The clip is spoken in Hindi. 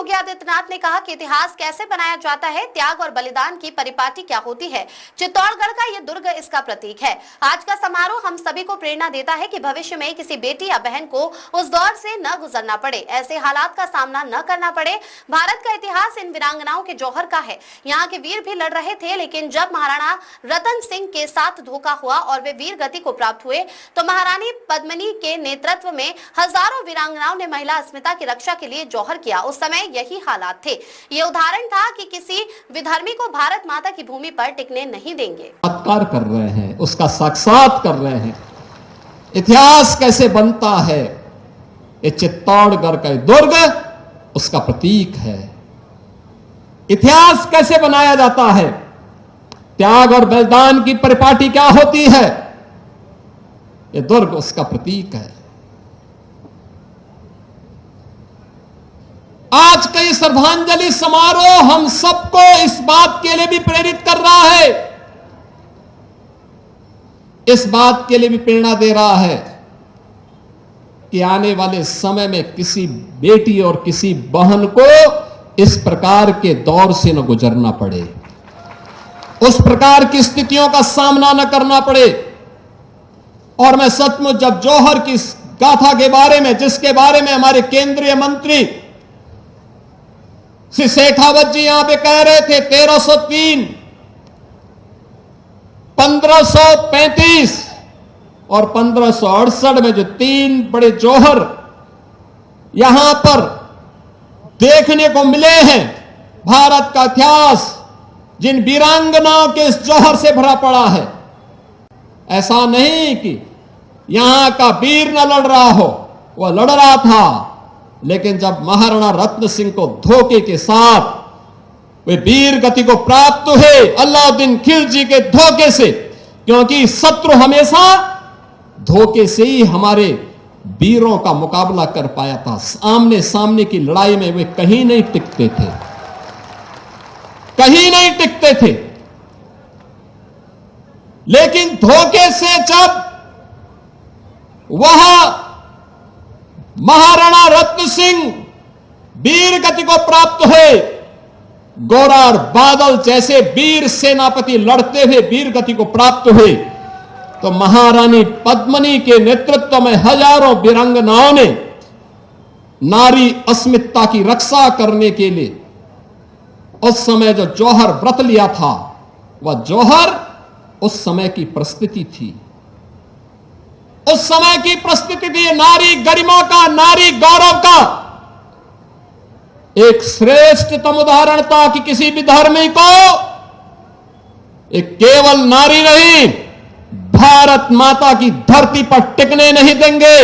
योगी आदित्यनाथ ने कहा कि इतिहास कैसे बनाया जाता है, त्याग और बलिदान की परिपाटी क्या होती है। चित्तौड़गढ़ का ये दुर्ग इसका प्रतीक है। आज का समारोह हम सभी को प्रेरणा देता है कि भविष्य में किसी बेटी या बहन को उस दौर से न गुजरना पड़े, ऐसे हालात का सामना न करना पड़े। भारत का इतिहास इन वीरांगनाओं के जौहर का है। यहाँ के वीर भी लड़ रहे थे, लेकिन जब महाराणा रतन सिंह के साथ धोखा हुआ और वे वीर गति को प्राप्त हुए तो महारानी पद्मिनी के नेतृत्व में हजारों वीरांगनाओं ने महिला अस्मिता की रक्षा के लिए जौहर किया। उस समय यही हालात थे। ये उदाहरण था कि किसी विधर्मी को भारत माता की भूमि पर टिकने नहीं देंगे। कर रहे हैं, उसका साक्षात कर रहे हैं। इतिहास कैसे बनता है, ये चित्तौड़गढ़ का दुर्ग उसका प्रतीक है। इतिहास कैसे बनाया जाता है, त्याग और बलिदान की परिपाटी क्या होती है, ये दुर्ग उसका प्रतीक है। आज का ये श्रद्धांजलि समारोह हम सबको इस बात के लिए भी प्रेरित कर रहा है, इस बात के लिए भी प्रेरणा दे रहा है कि आने वाले समय में किसी बेटी और किसी बहन को इस प्रकार के दौर से न गुजरना पड़े, उस प्रकार की स्थितियों का सामना न करना पड़े। और मैं सचमुच जब जौहर की गाथा के बारे में, जिसके बारे में हमारे केंद्रीय मंत्री श्री शेखावत जी यहां पे कह रहे थे 1303, 1535 और 1568 में जो तीन बड़े जौहर यहां पर देखने को मिले हैं, भारत का इतिहास जिन वीरांगनाओं के इस जौहर से भरा पड़ा है। ऐसा नहीं कि यहां का वीर न लड़ रहा हो, वह लड़ रहा था, लेकिन जब महाराणा रत्न सिंह को धोखे के साथ वे वीर गति को प्राप्त हुए, अलाउद्दीन खिलजी के धोखे से, क्योंकि शत्रु हमेशा धोखे से ही हमारे वीरों का मुकाबला कर पाया था। आमने सामने की लड़ाई में वे कहीं नहीं टिकते थे, कहीं नहीं टिकते थे। लेकिन धोखे से जब वह महाराणा रत्न सिंह वीर गति को प्राप्त हुए, गोरा और बादल जैसे वीर सेनापति लड़ते हुए वीर गति को प्राप्त हुए, तो महारानी पद्मिनी के नेतृत्व में हजारों वीरांगनाओं ने नारी अस्मिता की रक्षा करने के लिए उस समय जो जौहर व्रत लिया था, वह जौहर उस समय की परिस्थिति थी, उस समय की परिस्थिति थी। नारी गरिमा का, नारी गौरव का एक श्रेष्ठतम उदाहरण था कि किसी भी धर्मी को एक केवल नारी नहीं, भारत माता की धरती पर टिकने नहीं देंगे।